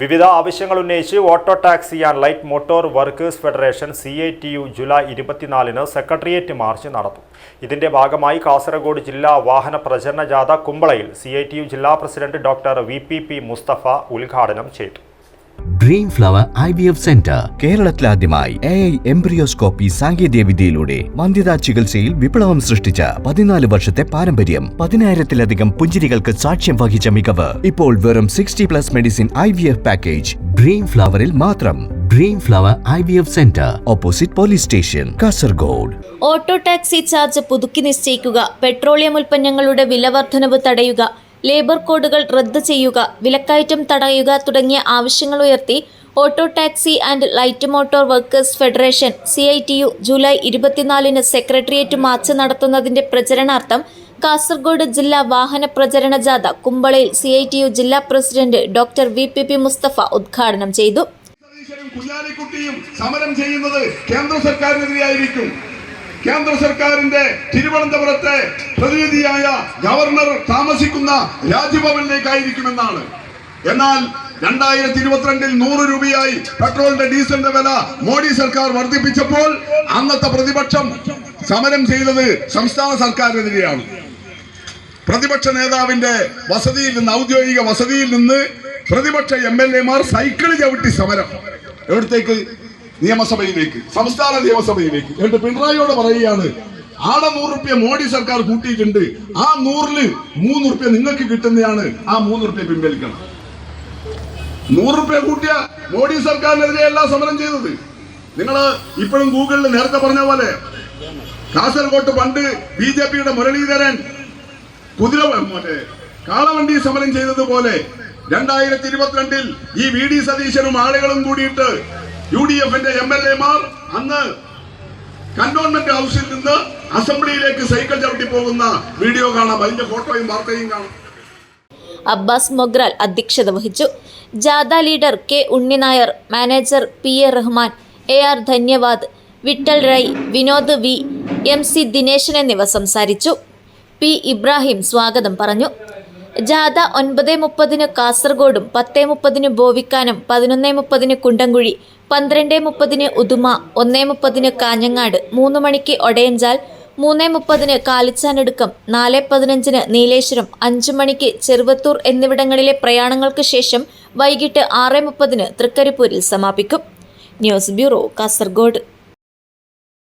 വിവിധ ആവശ്യങ്ങൾ ഉന്നയിച്ച് auto taxi and light motor workers federation CITU July 24-ന് സെക്രട്ടേറിയറ്റ് മാർച്ച് നടത്തും. ഇതിന്റെ ഭാഗമായി കാസർഗോഡ് ജില്ലാ വാഹന പ്രചരണ ജാഥ കുമ്പളയിൽ CITU ജില്ലാ പ്രസിഡന്റ് ഡോക്ടർ VPP മുസ്തഫ ഉദ്ഘാടനം ചെയ്തു. ഡ്രീം ഫ്ലവർ IVF സെന്റർ കേരളത്തിലാദ്യമായി AI എംബ്രിയോസ്കോപ്പി സാങ്കേതികവിദ്യയിലൂടെ വന്ധ്യതാ ചികിത്സയിൽ വിപ്ലവം സൃഷ്ടിച്ച 14 വർഷത്തെ പാരമ്പര്യം, 10,000-ലധികം പുഞ്ചിരികൾക്ക് സാക്ഷ്യം വഹിച്ച മികവ്. ഇപ്പോൾ വെറും 60+ മെഡിസിൻ IVF പാക്കേജ് ഡ്രീം ഫ്ലവറിൽ മാത്രം. Dream flower IVF centre, opposite police station, Kasaragod. Auto taxi charge പുതുക്കി നിശ്ചയിക്കുക, പെട്രോളിയം ഉൽപ്പന്നങ്ങളുടെ വില വർധനവ് തടയുക, ലേബർ കോഡുകൾ റദ്ദ് ചെയ്യുക, വിലക്കയറ്റം തടയുക തുടങ്ങിയ ആവശ്യങ്ങളുയർത്തി auto taxi and light motor workers federation CITU July 24-ന് സെക്രട്ടേറിയറ്റ് മാർച്ച് നടത്തുന്നതിന്റെ പ്രചരണാർത്ഥം കാസർഗോഡ് ജില്ലാ വാഹന പ്രചരണ ജാഥ കുമ്പളയിൽ CITU ജില്ലാ പ്രസിഡന്റ് ഡോക്ടർ VPP മുസ്തഫ ഉദ്ഘാടനം ചെയ്തു. കുഞ്ഞാലിക്കുട്ടിയും സമരം ചെയ്യുന്നത് കേന്ദ്ര സർക്കാരിനെതിരെയായിരിക്കും. കേന്ദ്ര സർക്കാരിന്റെ തിരുവനന്തപുരത്തെ പ്രതിനിധിയായ ഗവർണർ താമസിക്കുന്ന രാജ്ഭവനിലേക്കായിരിക്കുമെന്നാണ്. എന്നാൽ 2022-ൽ 100 രൂപയായി പെട്രോളിന്റെ ഡീസലിന്റെ വില മോഡി സർക്കാർ വർദ്ധിപ്പിച്ചപ്പോൾ അന്നത്തെ പ്രതിപക്ഷം സമരം ചെയ്തത് സംസ്ഥാന സർക്കാരിനെതിരെയാണ്. പ്രതിപക്ഷ നേതാവിന്റെ വസതിയിൽ നിന്ന്, ഔദ്യോഗിക വസതിയിൽ നിന്ന് പ്രതിപക്ഷ MLA-മാർ സൈക്കിൾ ചവിട്ടി സമരം. എവിടത്തേക്ക്? നിയമസഭയിലേക്ക്, സംസ്ഥാന നിയമസഭയിലേക്ക്. എന്നിട്ട് പിണറായിയോട് പറയുകയാണ്, ആടെ 100 രൂപ മോഡി സർക്കാർ കൂട്ടിയിട്ടുണ്ട്, ആ 100-ൽ 3 രൂപ നിങ്ങൾക്ക് കിട്ടുന്നതാണ്, ആ 3 രൂപ പിൻവലിക്കണം. 100 രൂപ കൂട്ടിയ മോഡി സർക്കാരിനെതിരെയല്ല സമരം ചെയ്തത്. നിങ്ങൾ ഇപ്പോഴും ഗൂഗിളിൽ നേരത്തെ പറഞ്ഞ പോലെ കാസർഗോട്ട് പണ്ട് BJP-യുടെ മുരളീധരൻ കാളവണ്ടി സമരം ചെയ്തതുപോലെ 2022-ൽ ഈ VD സതീശനും ആളുകളും കൂടിയിട്ട് UDF-ന്റെ MLA-മാർ അന്ന് കന്റോൺമെന്റ് ഹൗസിൽ നിന്ന് അസംബ്ലിയിലേക്ക് സൈക്കിൾ ചവിട്ടി പോകുന്ന വീഡിയോ കാണാം. അതിന്റെ ഫോട്ടോയും വാർത്തയും കാണാം. അബ്ബാസ് മൊഗ്രാൽ അധ്യക്ഷത വഹിച്ചു. ജാഥ leader K Unni Nair, manager PA Rahman, AR Dhanyavad, Vittal Rai, Vinod V, MC Dineshan എന്നിവർ സംസാരിച്ചു. P ഇബ്രാഹിം സ്വാഗതം പറഞ്ഞു. ജാഥ 9:30-ന് കാസർഗോഡും 10:30-ന് ബോവിക്കാനം, 11:30-ന് കുണ്ടംകുഴി, 12:30-ന് ഉദുമ, 1:30-ന് കാഞ്ഞങ്ങാട്, 3 മണിക്ക് ഒടയഞ്ചാൽ, 3:30-ന് കാലിച്ചാനടുക്കം, 4:15-ന് നീലേശ്വരം, 5 മണിക്ക് ചെറുവത്തൂർ എന്നിവിടങ്ങളിലെ പ്രയാണങ്ങൾക്ക് ശേഷം വൈകിട്ട് 6:30-ന് തൃക്കരിപ്പൂരിൽ സമാപിക്കും. News bureau, Kasaragod.